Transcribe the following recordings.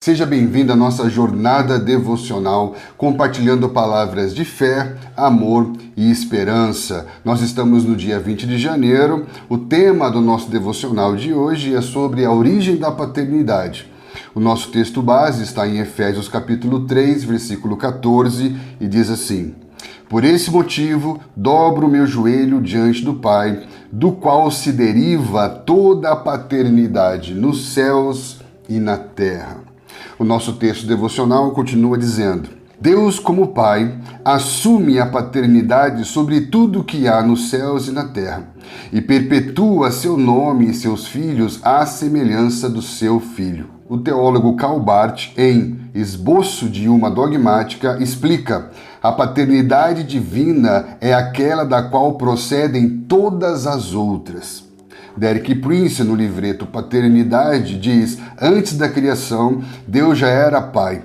Seja bem-vindo à nossa jornada devocional, compartilhando palavras de fé, amor e esperança. Nós estamos no dia 20 de janeiro. O tema do nosso devocional de hoje é sobre a origem da paternidade. O nosso texto base está em Efésios capítulo 3, versículo 14, e diz assim: Por esse motivo, dobro o meu joelho diante do Pai, do qual se deriva toda a paternidade nos céus e na terra. O nosso texto devocional continua dizendo: Deus, como Pai, assume a paternidade sobre tudo que há nos céus e na terra, e perpetua seu nome e seus filhos à semelhança do seu Filho. O teólogo Karl Barth, em Esboço de uma Dogmática, explica: a paternidade divina é aquela da qual procedem todas as outras. Derek Prince, no livreto Paternidade, diz: antes da criação, Deus já era Pai.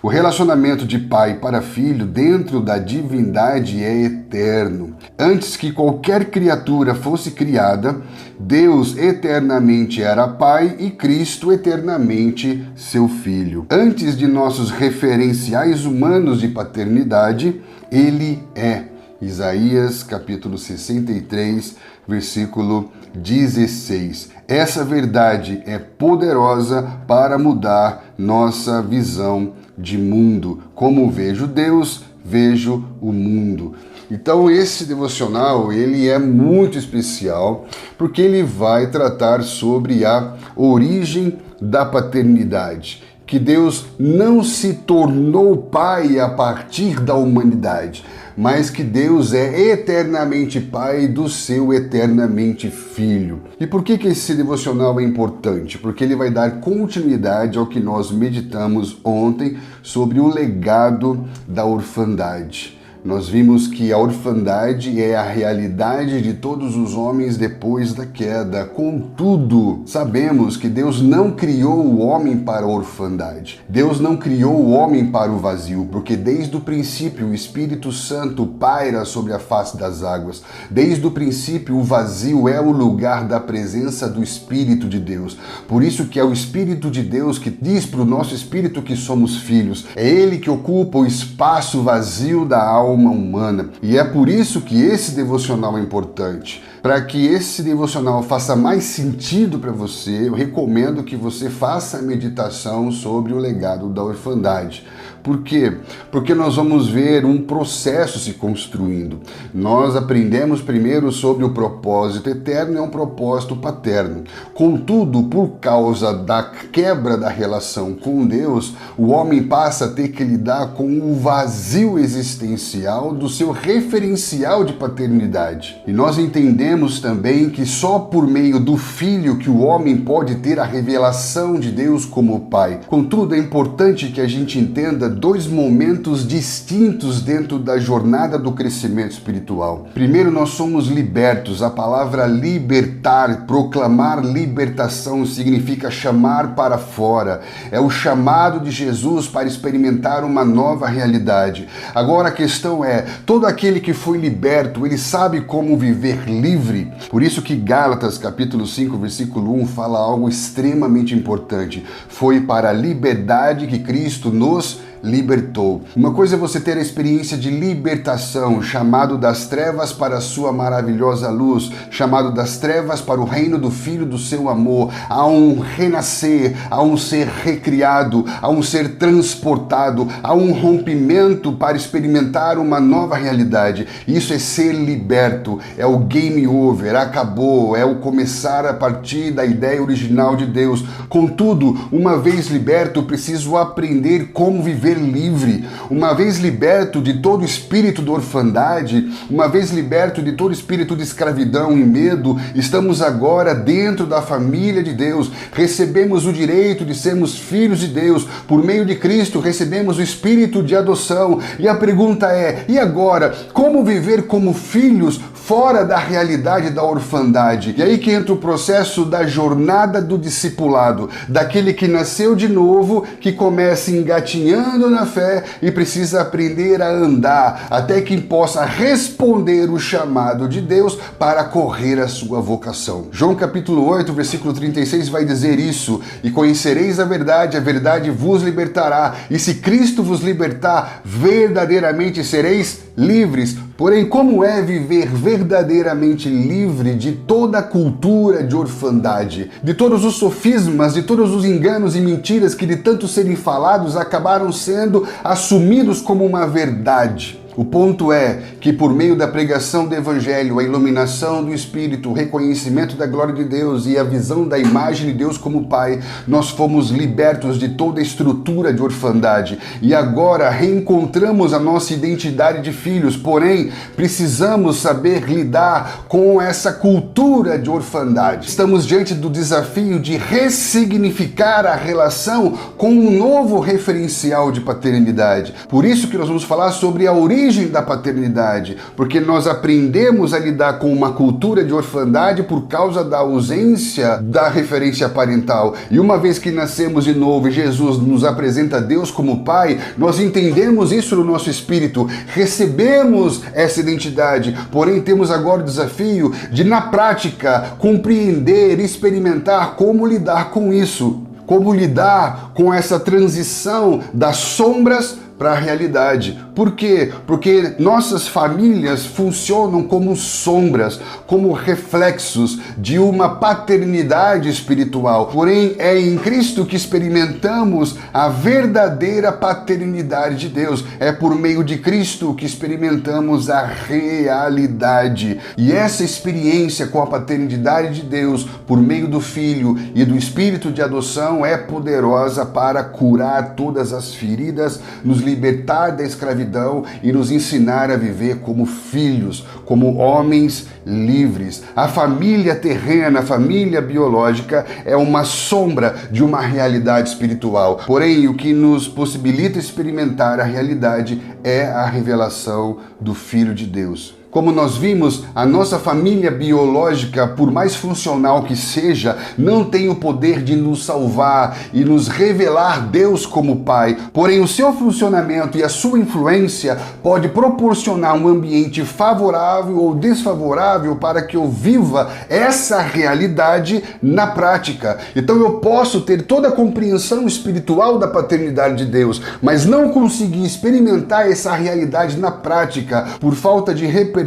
O relacionamento de pai para filho dentro da divindade é eterno. Antes que qualquer criatura fosse criada, Deus eternamente era Pai e Cristo eternamente seu Filho. Antes de nossos referenciais humanos de paternidade, Ele é. Isaías capítulo 63, versículo 16. Essa verdade é poderosa para mudar nossa visão de mundo. Como vejo Deus, vejo o mundo. Então esse devocional, ele é muito especial, porque ele vai tratar sobre a origem da paternidade. Que Deus não se tornou Pai a partir da humanidade, mas que Deus é eternamente Pai do seu eternamente Filho. E por que esse devocional é importante? Porque ele vai dar continuidade ao que nós meditamos ontem sobre o legado da orfandade. Nós vimos que a orfandade é a realidade de todos os homens depois da queda. Contudo, sabemos que Deus não criou o homem para a orfandade. Deus não criou o homem para o vazio, porque desde o princípio o Espírito Santo paira sobre a face das águas. Desde o princípio o vazio é o lugar da presença do Espírito de Deus. Por isso que é o Espírito de Deus que diz para o nosso espírito que somos filhos. É Ele que ocupa o espaço vazio da alma humana. E é por isso que esse devocional é importante. Para que esse devocional faça mais sentido para você, eu recomendo que você faça a meditação sobre o legado da orfandade. Por quê? Porque nós vamos ver um processo se construindo. Nós aprendemos primeiro sobre o propósito eterno, é um propósito paterno. Contudo, por causa da quebra da relação com Deus, o homem passa a ter que lidar com o vazio existencial do seu referencial de paternidade. E nós entendemos também que só por meio do Filho que o homem pode ter a revelação de Deus como Pai. Contudo, é importante que a gente entenda dois momentos distintos dentro da jornada do crescimento espiritual. Primeiro, nós somos libertos. A palavra libertar, proclamar libertação, significa chamar para fora. É o chamado de Jesus para experimentar uma nova realidade. Agora a questão é, todo aquele que foi liberto, ele sabe como viver livre? Por isso que Gálatas capítulo 5, versículo 1 fala algo extremamente importante. Foi para a liberdade que Cristo nos libertou. Uma coisa é você ter a experiência de libertação, chamado das trevas para a sua maravilhosa luz, chamado das trevas para o reino do Filho do seu amor. Há um renascer, há um ser recriado, há um ser transportado, há um rompimento para experimentar uma nova realidade. Isso é ser liberto, é o game over, acabou, é o começar a partir da ideia original de Deus. Contudo, uma vez liberto, preciso aprender como viver livre. Uma vez liberto de todo espírito de orfandade, uma vez liberto de todo espírito de escravidão e medo, estamos agora dentro da família de Deus. Recebemos o direito de sermos filhos de Deus. Por meio de Cristo, recebemos o espírito de adoção. E a pergunta é, e agora? Como viver como filhos fora da realidade da orfandade. E aí que entra o processo da jornada do discipulado, daquele que nasceu de novo, que começa engatinhando na fé e precisa aprender a andar, até que possa responder o chamado de Deus para correr a sua vocação. João capítulo 8, versículo 36 vai dizer isso: e conhecereis a verdade vos libertará, e se Cristo vos libertar, verdadeiramente sereis livres. Porém, como é viver verdadeiramente livre de toda a cultura de orfandade, de todos os sofismas, de todos os enganos e mentiras que de tanto serem falados acabaram sendo assumidos como uma verdade? O ponto é que por meio da pregação do Evangelho, a iluminação do Espírito, o reconhecimento da glória de Deus e a visão da imagem de Deus como Pai, nós fomos libertos de toda a estrutura de orfandade e agora reencontramos a nossa identidade de filhos, porém precisamos saber lidar com essa cultura de orfandade. Estamos diante do desafio de ressignificar a relação com um novo referencial de paternidade. Por isso que nós vamos falar sobre a origem da paternidade, porque nós aprendemos a lidar com uma cultura de orfandade por causa da ausência da referência parental. E uma vez que nascemos de novo e Jesus nos apresenta Deus como Pai, nós entendemos isso no nosso espírito, recebemos essa identidade, porém temos agora o desafio de, na prática, compreender, experimentar como lidar com isso, como lidar com essa transição das sombras para a realidade. Por quê? Porque nossas famílias funcionam como sombras, como reflexos de uma paternidade espiritual. Porém, é em Cristo que experimentamos a verdadeira paternidade de Deus. É por meio de Cristo que experimentamos a realidade. E essa experiência com a paternidade de Deus, por meio do Filho e do Espírito de adoção, é poderosa para curar todas as feridas, nos libertar da escravidão e nos ensinar a viver como filhos, como homens livres. A família terrena, a família biológica é uma sombra de uma realidade espiritual. Porém, o que nos possibilita experimentar a realidade é a revelação do Filho de Deus. Como nós vimos, a nossa família biológica, por mais funcional que seja, não tem o poder de nos salvar e nos revelar Deus como Pai. Porém, o seu funcionamento e a sua influência pode proporcionar um ambiente favorável ou desfavorável para que eu viva essa realidade na prática. Então eu posso ter toda a compreensão espiritual da paternidade de Deus, mas não conseguir experimentar essa realidade na prática por falta de repertório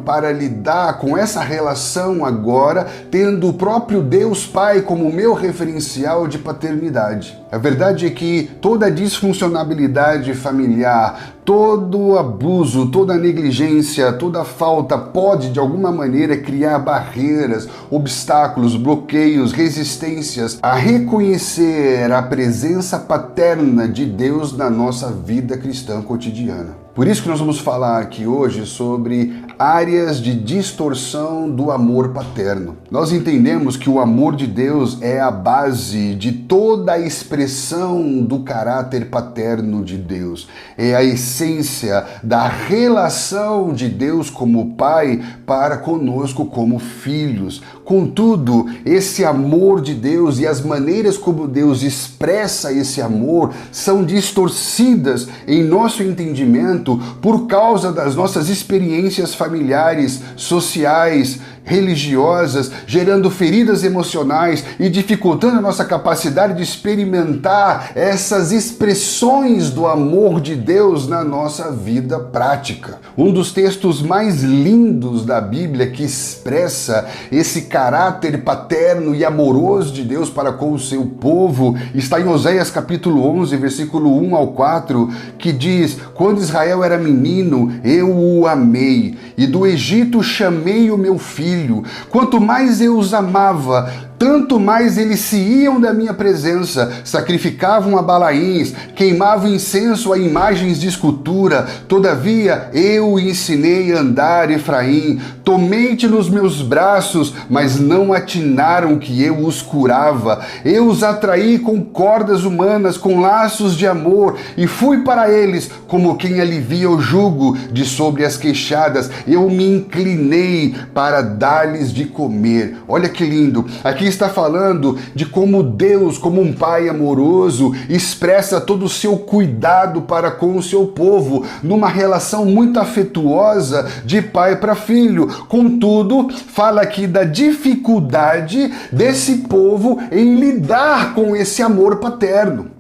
para lidar com essa relação agora, tendo o próprio Deus Pai como meu referencial de paternidade. A verdade é que toda disfuncionalidade familiar, todo abuso, toda negligência, toda falta pode de alguma maneira criar barreiras, obstáculos, bloqueios, resistências a reconhecer a presença paterna de Deus na nossa vida cristã cotidiana. Por isso que nós vamos falar aqui hoje sobre áreas de distorção do amor paterno. Nós entendemos que o amor de Deus é a base de toda a expressão do caráter paterno de Deus. É a essência da relação de Deus como Pai para conosco como filhos. Contudo, esse amor de Deus e as maneiras como Deus expressa esse amor são distorcidas em nosso entendimento por causa das nossas experiências familiares, sociais, religiosas, gerando feridas emocionais e dificultando a nossa capacidade de experimentar essas expressões do amor de Deus na nossa vida prática. Um dos textos mais lindos da Bíblia que expressa esse caráter paterno e amoroso de Deus para com o seu povo está em Oséias capítulo 11, versículo 1 ao 4, que diz: quando Israel era menino, eu o amei, e do Egito chamei o meu filho. Quanto mais eu os amava, tanto mais eles se iam da minha presença, sacrificavam a Balaíns, queimavam incenso a imagens de escultura. Todavia eu ensinei a andar, Efraim, tomei-te nos meus braços, mas não atinaram que eu os curava. Eu os atraí com cordas humanas, com laços de amor, e fui para eles como quem alivia o jugo de sobre as queixadas. Eu me inclinei para dar-lhes de comer. Olha que lindo. Aqui está falando de como Deus, como um pai amoroso, expressa todo o seu cuidado para com o seu povo, numa relação muito afetuosa de pai para filho. Contudo, fala aqui da dificuldade desse povo em lidar com esse amor paterno.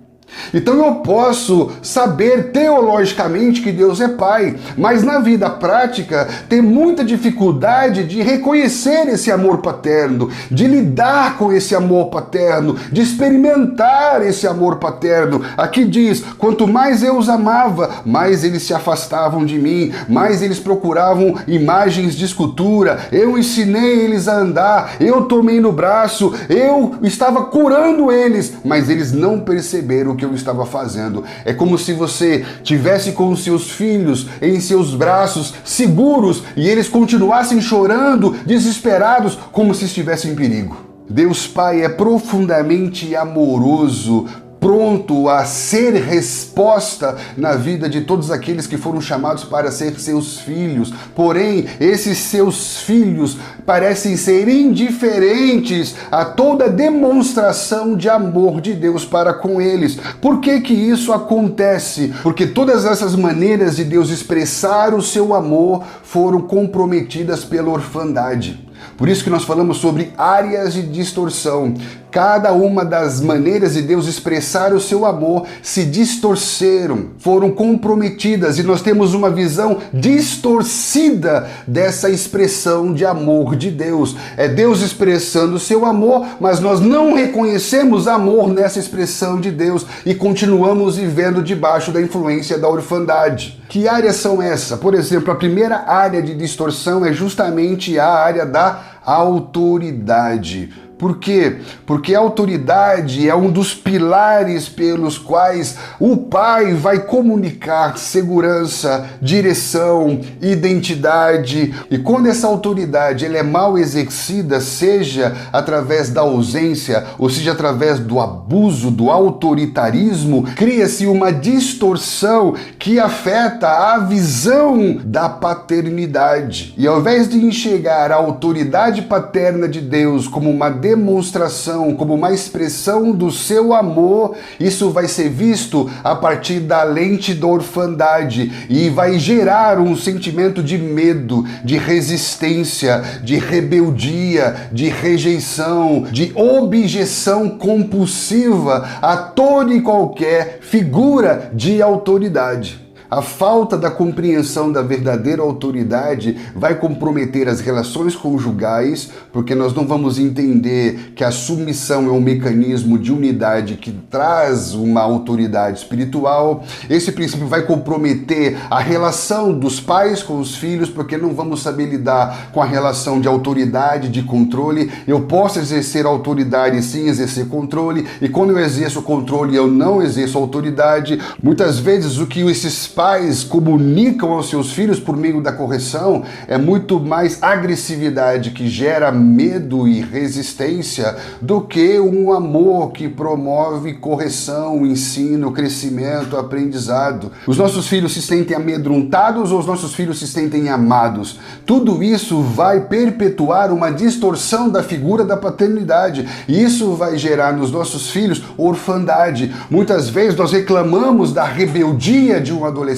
Então eu posso saber teologicamente que Deus é Pai, mas na vida prática ter muita dificuldade de reconhecer esse amor paterno, de lidar com esse amor paterno, de experimentar esse amor paterno. Aqui diz, quanto mais eu os amava, mais eles se afastavam de mim, mais eles procuravam imagens de escultura. Eu ensinei eles a andar, eu tomei no braço, eu estava curando eles, mas eles não perceberam o que eu estava fazendo. É como se você tivesse com os seus filhos em seus braços, seguros, e eles continuassem chorando, desesperados, como se estivessem em perigo. Deus Pai é profundamente amoroso, pronto a ser resposta na vida de todos aqueles que foram chamados para ser seus filhos. Porém, esses seus filhos parecem ser indiferentes a toda demonstração de amor de Deus para com eles. Por que que isso acontece? Porque todas essas maneiras de Deus expressar o seu amor foram comprometidas pela orfandade. Por isso que nós falamos sobre áreas de distorção. Cada uma das maneiras de Deus expressar o seu amor se distorceram, foram comprometidas, e nós temos uma visão distorcida dessa expressão de amor de Deus. É Deus expressando o seu amor, mas nós não reconhecemos amor nessa expressão de Deus e continuamos vivendo debaixo da influência da orfandade. Que áreas são essas? Por exemplo, a primeira área de distorção é justamente a área da autoridade. Por quê? Porque a autoridade é um dos pilares pelos quais o pai vai comunicar segurança, direção, identidade. E quando essa autoridade ela é mal exercida, seja através da ausência, ou seja através do abuso, do autoritarismo, cria-se uma distorção que afeta a visão da paternidade. E ao invés de enxergar a autoridade paterna de Deus como uma demonstração, como uma expressão do seu amor, isso vai ser visto a partir da lente da orfandade e vai gerar um sentimento de medo, de resistência, de rebeldia, de rejeição, de objeção compulsiva a toda e qualquer figura de autoridade. A falta da compreensão da verdadeira autoridade vai comprometer as relações conjugais, porque nós não vamos entender que a submissão é um mecanismo de unidade que traz uma autoridade espiritual. Esse princípio vai comprometer a relação dos pais com os filhos, porque não vamos saber lidar com a relação de autoridade, de controle. Eu posso exercer autoridade sem exercer controle, e quando eu exerço controle eu não exerço autoridade. Muitas vezes o que esses pais comunicam aos seus filhos por meio da correção é muito mais agressividade que gera medo e resistência do que um amor que promove correção, ensino, crescimento, aprendizado. Os nossos filhos se sentem amedrontados ou os nossos filhos se sentem amados? Tudo isso vai perpetuar uma distorção da figura da paternidade, e isso vai gerar nos nossos filhos orfandade. Muitas vezes nós reclamamos da rebeldia de um adolescente,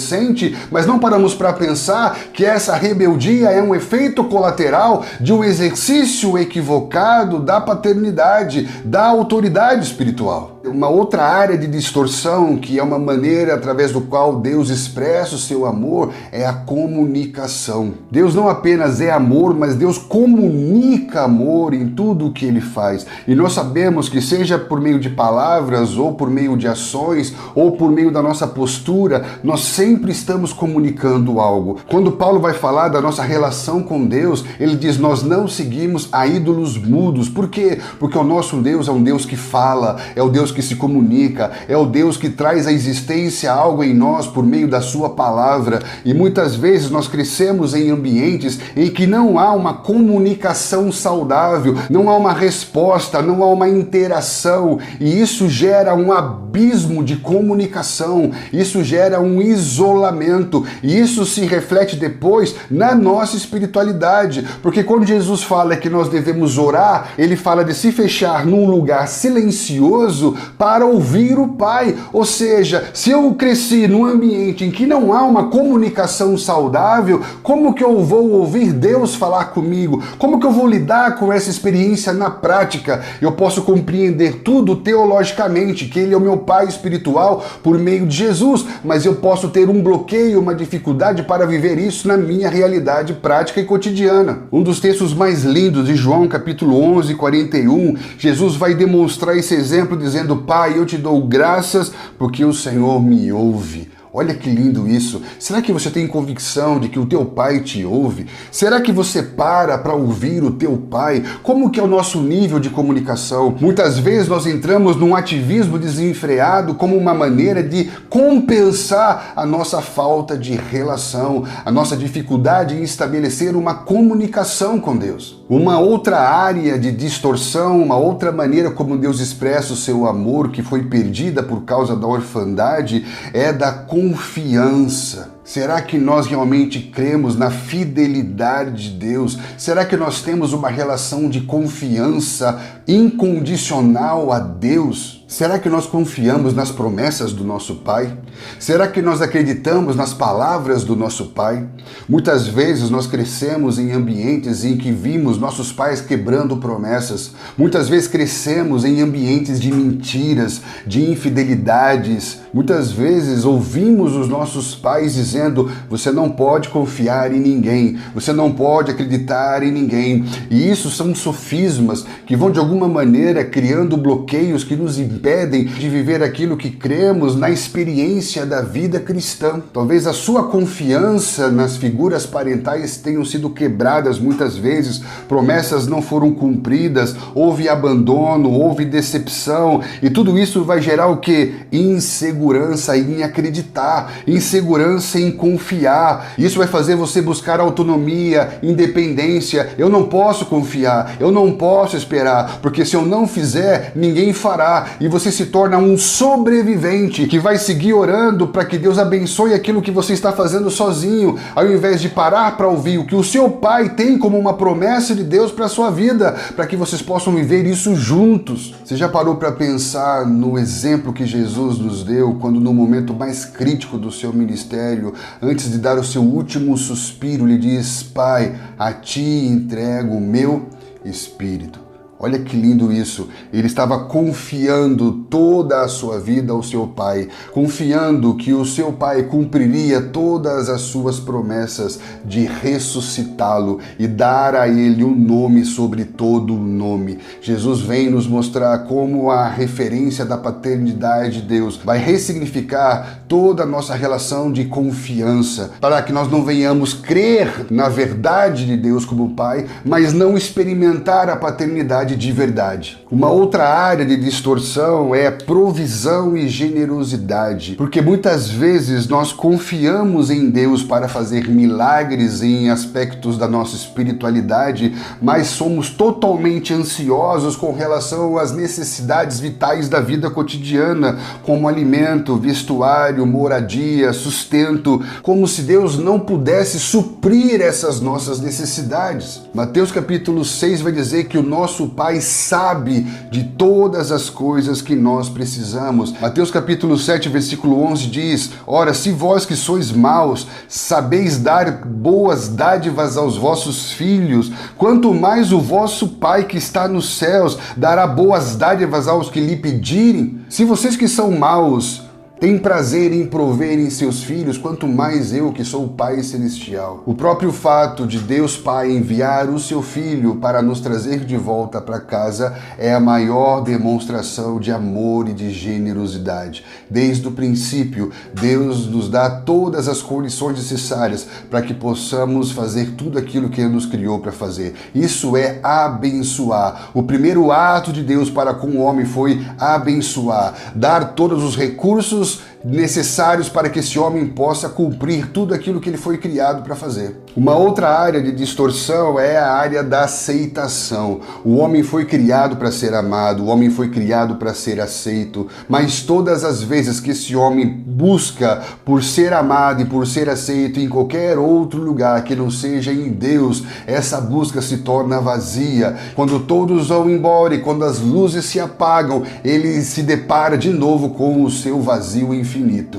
mas não paramos para pensar que essa rebeldia é um efeito colateral de um exercício equivocado da paternidade, da autoridade espiritual. Uma outra área de distorção, que é uma maneira através do qual Deus expressa o seu amor, é a comunicação. Deus não apenas é amor, mas Deus comunica amor em tudo o que Ele faz. E nós sabemos que seja por meio de palavras, ou por meio de ações, ou por meio da nossa postura, nós sempre estamos comunicando algo. Quando Paulo vai falar da nossa relação com Deus, ele diz: nós não seguimos a ídolos mudos. Por quê? Porque o nosso Deus é um Deus que fala, é o Deus que se comunica, é o Deus que traz à existência algo em nós por meio da sua palavra. E muitas vezes nós crescemos em ambientes em que não há uma comunicação saudável, não há uma resposta, não há uma interação, e isso gera um abismo de comunicação, isso gera um isolamento, e isso se reflete depois na nossa espiritualidade, porque quando Jesus fala que nós devemos orar, ele fala de se fechar num lugar silencioso para ouvir o Pai. Ou seja, se eu cresci num ambiente em que não há uma comunicação saudável, como que eu vou ouvir Deus falar comigo? Como que eu vou lidar com essa experiência na prática? Eu posso compreender tudo teologicamente, que Ele é o meu Pai espiritual por meio de Jesus, mas eu posso ter um bloqueio, uma dificuldade para viver isso na minha realidade prática e cotidiana. Um dos textos mais lindos de João, capítulo 11, 41, Jesus vai demonstrar esse exemplo dizendo: Pai, eu te dou graças porque o Senhor me ouve. Olha que lindo isso. Será que você tem convicção de que o teu Pai te ouve? Será que você para ouvir o teu Pai? Como que é o nosso nível de comunicação? Muitas vezes nós entramos num ativismo desenfreado como uma maneira de compensar a nossa falta de relação, a nossa dificuldade em estabelecer uma comunicação com Deus. Uma outra área de distorção, uma outra maneira como Deus expressa o seu amor que foi perdida por causa da orfandade é da confiança. Será que nós realmente cremos na fidelidade de Deus? Será que nós temos uma relação de confiança incondicional a Deus? Será que nós confiamos nas promessas do nosso Pai? Será que nós acreditamos nas palavras do nosso Pai? Muitas vezes nós crescemos em ambientes em que vimos nossos pais quebrando promessas. Muitas vezes crescemos em ambientes de mentiras, de infidelidades. Muitas vezes ouvimos os nossos pais dizendo: você não pode confiar em ninguém, você não pode acreditar em ninguém. E isso são sofismas que vão de alguma maneira criando bloqueios que nos impedem de viver aquilo que cremos na experiência da vida cristã. Talvez a sua confiança nas figuras parentais tenham sido quebradas muitas vezes, promessas não foram cumpridas, houve abandono, houve decepção, e tudo isso vai gerar o quê? Insegurança em acreditar, insegurança em confiar. Isso vai fazer você buscar autonomia, independência. Eu não posso confiar, eu não posso esperar, porque se eu não fizer, ninguém fará. E você se torna um sobrevivente que vai seguir orando para que Deus abençoe aquilo que você está fazendo sozinho, ao invés de parar para ouvir o que o seu Pai tem como uma promessa de Deus para a sua vida, para que vocês possam viver isso juntos. Você já parou para pensar no exemplo que Jesus nos deu quando no momento mais crítico do seu ministério, antes de dar o seu último suspiro, ele diz: Pai, a ti entrego o meu espírito. Olha que lindo isso. Ele estava confiando toda a sua vida ao seu Pai, confiando que o seu Pai cumpriria todas as suas promessas de ressuscitá-lo e dar a ele um nome sobre todo o nome. Jesus vem nos mostrar como a referência da paternidade de Deus vai ressignificar toda a nossa relação de confiança, para que nós não venhamos crer na verdade de Deus como Pai, mas não experimentar a paternidade de verdade. Uma outra área de distorção é provisão e generosidade, porque muitas vezes nós confiamos em Deus para fazer milagres em aspectos da nossa espiritualidade, mas somos totalmente ansiosos com relação às necessidades vitais da vida cotidiana, como alimento, vestuário, moradia, sustento, como se Deus não pudesse suprir essas nossas necessidades. Mateus capítulo 6 vai dizer que o nosso Pai Pai sabe de todas as coisas que nós precisamos. Mateus capítulo 7, versículo 11 diz: ora, se vós que sois maus, sabeis dar boas dádivas aos vossos filhos, quanto mais o vosso Pai que está nos céus dará boas dádivas aos que lhe pedirem. Se vocês que são maus têm prazer em prover em seus filhos, quanto mais eu, que sou o Pai Celestial. O próprio fato de Deus Pai enviar o seu Filho para nos trazer de volta para casa é a maior demonstração de amor e de generosidade. Desde o princípio, Deus nos dá todas as condições necessárias para que possamos fazer tudo aquilo que Ele nos criou para fazer. Isso é abençoar. O primeiro ato de Deus para com o homem foi abençoar, dar todos os recursos necessários para que esse homem possa cumprir tudo aquilo que ele foi criado para fazer. Uma outra área de distorção é a área da aceitação. O homem foi criado para ser amado, o homem foi criado para ser aceito, mas todas as vezes que esse homem busca por ser amado e por ser aceito em qualquer outro lugar que não seja em Deus, essa busca se torna vazia. Quando todos vão embora e quando as luzes se apagam, ele se depara de novo com o seu vazio infinito.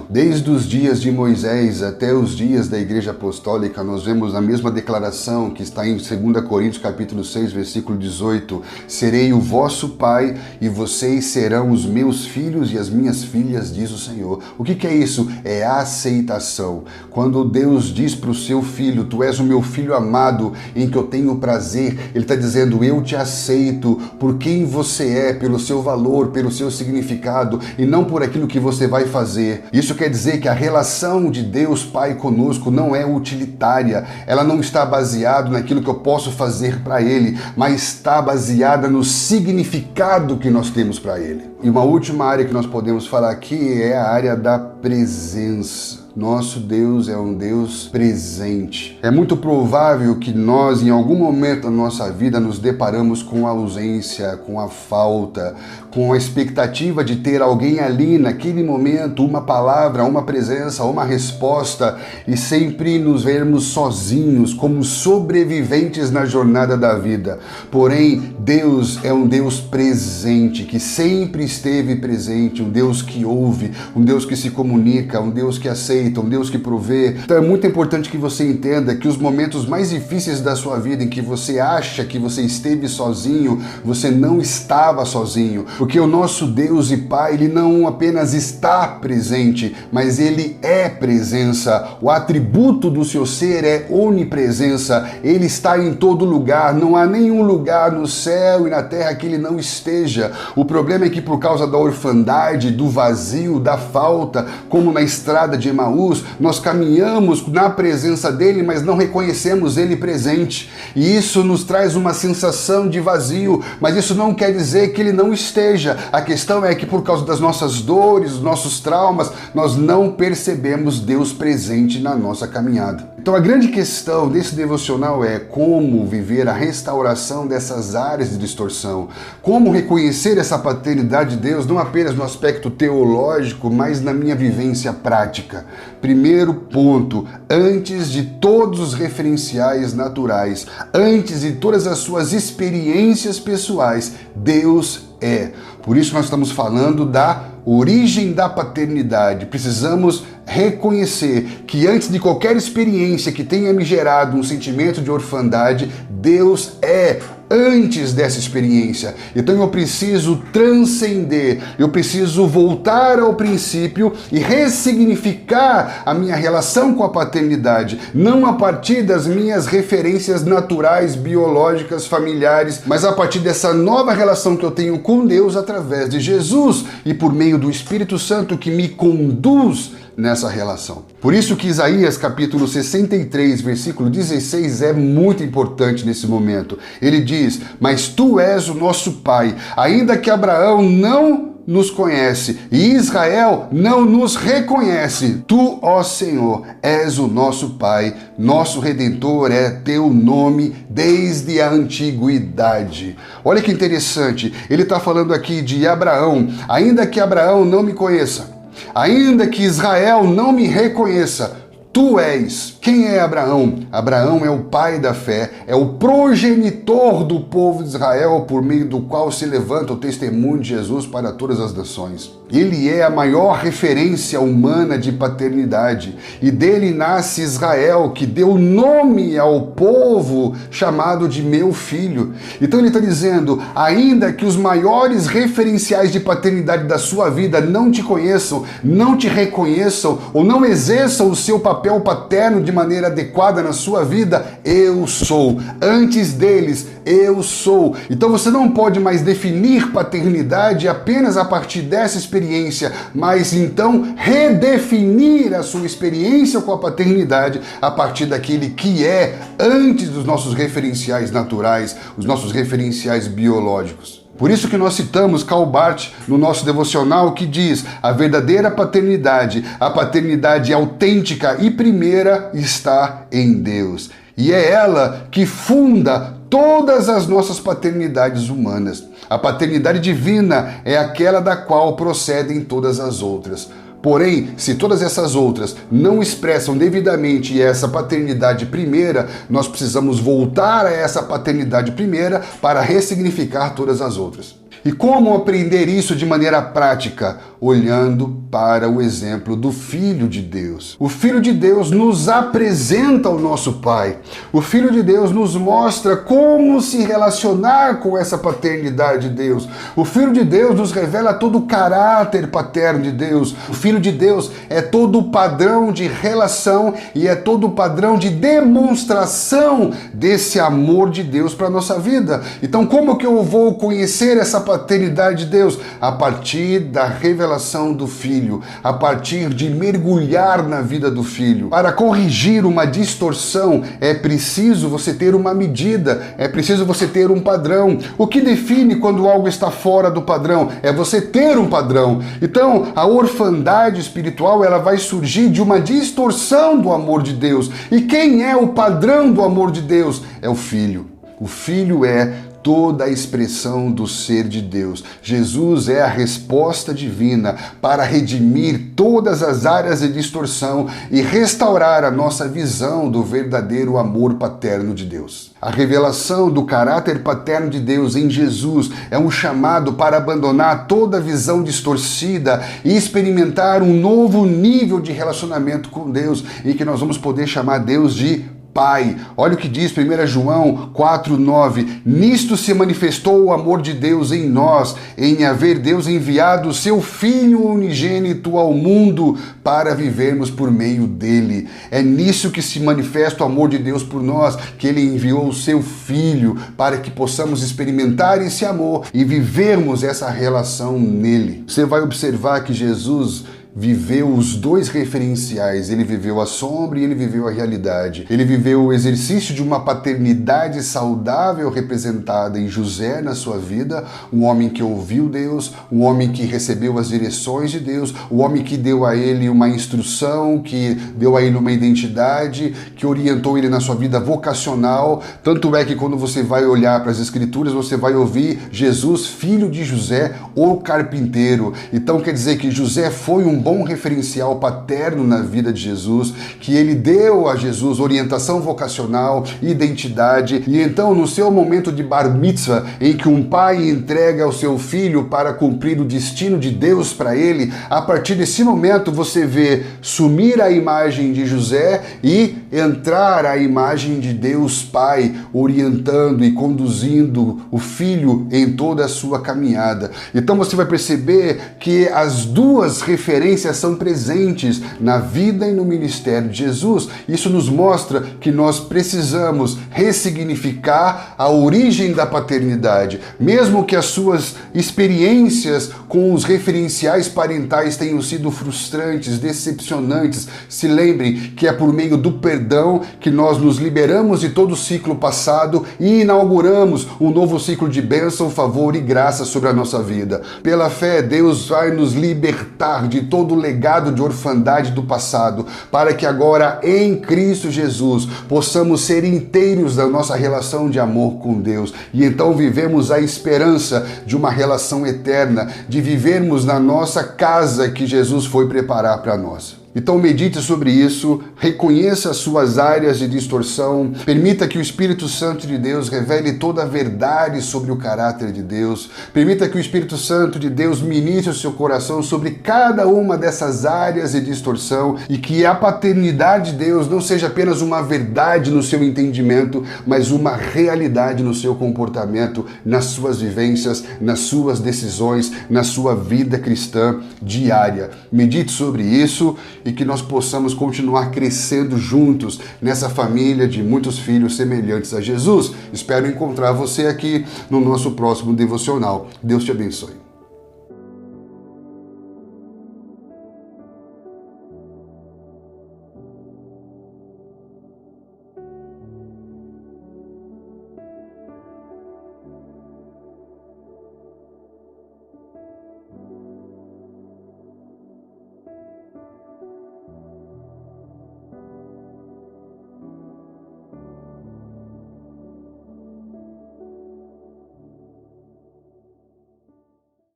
Desde os dias de Moisés até os dias da Igreja Apostólica, nós vemos a mesma declaração que está em 2 Coríntios capítulo 6, versículo 18: serei o vosso Pai e vocês serão os meus filhos e as minhas filhas, diz o Senhor. O que é isso? É a aceitação. Quando Deus diz para o seu filho: tu és o meu filho amado em que eu tenho prazer, Ele está dizendo: eu te aceito por quem você é, pelo seu valor, pelo seu significado e não por aquilo que você vai fazer. Isso quer dizer que a relação de Deus Pai conosco não é utilitária, ela não está baseada naquilo que eu posso fazer para Ele, mas está baseada no significado que nós temos para Ele. E uma última área que nós podemos falar aqui é a área da presença. Nosso Deus é um Deus presente. É muito provável que nós, em algum momento da nossa vida, nos deparamos com a ausência, com a falta, com a expectativa de ter alguém ali naquele momento, uma palavra, uma presença, uma resposta, e sempre nos vermos sozinhos, como sobreviventes na jornada da vida. Porém, Deus é um Deus presente, que sempre esteve presente, um Deus que ouve, um Deus que se comunica, um Deus que aceita, um Deus que provê. Então é muito importante que você entenda que os momentos mais difíceis da sua vida, em que você acha que você esteve sozinho, você não estava sozinho, porque o nosso Deus e Pai, Ele não apenas está presente, mas Ele é presença. O atributo do seu ser é onipresença. Ele está em todo lugar, não há nenhum lugar no céu e na terra que Ele não esteja. O problema é que por causa da orfandade, do vazio, da falta, como na estrada de Emaús, nós caminhamos na presença dele, mas não reconhecemos ele presente. E isso nos traz uma sensação de vazio, mas isso não quer dizer que ele não esteja. A questão é que por causa das nossas dores, dos nossos traumas, nós não percebemos Deus presente na nossa caminhada. Então a grande questão desse devocional é como viver a restauração dessas áreas de distorção, como reconhecer essa paternidade de Deus, não apenas no aspecto teológico, mas na minha vivência prática. Primeiro ponto, antes de todos os referenciais naturais, antes de todas as suas experiências pessoais, Deus é. Por isso nós estamos falando da origem da paternidade. Precisamos reconhecer que antes de qualquer experiência que tenha me gerado um sentimento de orfandade, Deus é antes dessa experiência. Então eu preciso transcender, eu preciso voltar ao princípio e ressignificar a minha relação com a paternidade, não a partir das minhas referências naturais, biológicas, familiares, mas a partir dessa nova relação que eu tenho com Deus através de Jesus e por meio do Espírito Santo que me conduz nessa relação. Por isso que Isaías capítulo 63, versículo 16 é muito importante nesse momento. Ele diz: mas tu és o nosso Pai, ainda que Abraão não nos conhece e Israel não nos reconhece. Tu, ó Senhor, és o nosso Pai, nosso Redentor é teu nome desde a antiguidade. Olha que interessante, ele está falando aqui de Abraão, ainda que Abraão não me conheça, ainda que Israel não me reconheça, tu és. Quem é Abraão? Abraão é o pai da fé, é o progenitor do povo de Israel, por meio do qual se levanta o testemunho de Jesus para todas as nações. Ele é a maior referência humana de paternidade, e dele nasce Israel, que deu nome ao povo chamado de meu filho. Então ele está dizendo, ainda que os maiores referenciais de paternidade da sua vida não te conheçam, não te reconheçam ou não exerçam o seu papel paterno de maneira adequada na sua vida, eu sou. Antes deles, eu sou. Então você não pode mais definir paternidade apenas a partir dessa experiência, mas então redefinir a sua experiência com a paternidade a partir daquele que é antes dos nossos referenciais naturais, os nossos referenciais biológicos. Por isso que nós citamos Karl Barth no nosso devocional, que diz: a verdadeira paternidade, a paternidade autêntica e primeira, está em Deus. E é ela que funda todas as nossas paternidades humanas. A paternidade divina é aquela da qual procedem todas as outras. Porém, se todas essas outras não expressam devidamente essa paternidade primeira, nós precisamos voltar a essa paternidade primeira para ressignificar todas as outras. E como aprender isso de maneira prática? Olhando para o exemplo do Filho de Deus. O Filho de Deus nos apresenta o nosso Pai. O Filho de Deus nos mostra como se relacionar com essa paternidade de Deus. O Filho de Deus nos revela todo o caráter paterno de Deus. O Filho de Deus é todo o padrão de relação e é todo o padrão de demonstração desse amor de Deus para a nossa vida. Então, como que eu vou conhecer essa paternidade de Deus? A partir da revelação do Filho, a partir de mergulhar na vida do Filho. Para corrigir uma distorção, é preciso você ter uma medida, é preciso você ter um padrão. O que define quando algo está fora do padrão? É você ter um padrão. Então, a orfandade espiritual, ela vai surgir de uma distorção do amor de Deus. E quem é o padrão do amor de Deus? É o Filho. O Filho é toda a expressão do ser de Deus. Jesus é a resposta divina para redimir todas as áreas de distorção e restaurar a nossa visão do verdadeiro amor paterno de Deus. A revelação do caráter paterno de Deus em Jesus é um chamado para abandonar toda visão distorcida e experimentar um novo nível de relacionamento com Deus, em que nós vamos poder chamar Deus de Pai. Olha o que diz 1 João 4,9. Nisto se manifestou o amor de Deus em nós, em haver Deus enviado o seu Filho unigênito ao mundo para vivermos por meio dele. É nisso que se manifesta o amor de Deus por nós, que ele enviou o seu Filho para que possamos experimentar esse amor e vivermos essa relação nele. Você vai observar que Jesus viveu os dois referenciais, ele viveu a sombra e ele viveu a realidade. Ele viveu o exercício de uma paternidade saudável representada em José na sua vida, um homem que ouviu Deus, um homem que recebeu as direções de Deus, um homem que deu a ele uma instrução, que deu a ele uma identidade, que orientou ele na sua vida vocacional. Tanto é que quando você vai olhar para as Escrituras, você vai ouvir Jesus, filho de José, o carpinteiro. Então quer dizer que José foi um bom referencial paterno na vida de Jesus, que ele deu a Jesus orientação vocacional, identidade, e então no seu momento de bar mitzvah, em que um pai entrega ao seu filho para cumprir o destino de Deus para ele, a partir desse momento você vê sumir a imagem de José e entrar a imagem de Deus Pai, orientando e conduzindo o filho em toda a sua caminhada. Então você vai perceber que as duas referências são presentes na vida e no ministério de Jesus. Isso nos mostra que nós precisamos ressignificar a origem da paternidade. Mesmo que as suas experiências com os referenciais parentais tenham sido frustrantes, decepcionantes, se lembrem que é por meio do perdão que nós nos liberamos de todo o ciclo passado e inauguramos um novo ciclo de bênção, favor e graça sobre a nossa vida. Pela fé, Deus vai nos libertar de todo o legado de orfandade do passado, para que agora em Cristo Jesus possamos ser inteiros da nossa relação de amor com Deus e então vivemos a esperança de uma relação eterna, de vivermos na nossa casa que Jesus foi preparar para nós. Então medite sobre isso, reconheça as suas áreas de distorção, permita que o Espírito Santo de Deus revele toda a verdade sobre o caráter de Deus, permita que o Espírito Santo de Deus ministre o seu coração sobre cada uma dessas áreas de distorção e que a paternidade de Deus não seja apenas uma verdade no seu entendimento, mas uma realidade no seu comportamento, nas suas vivências, nas suas decisões, na sua vida cristã diária. Medite sobre isso e que nós possamos continuar crescendo juntos nessa família de muitos filhos semelhantes a Jesus. Espero encontrar você aqui no nosso próximo devocional. Deus te abençoe.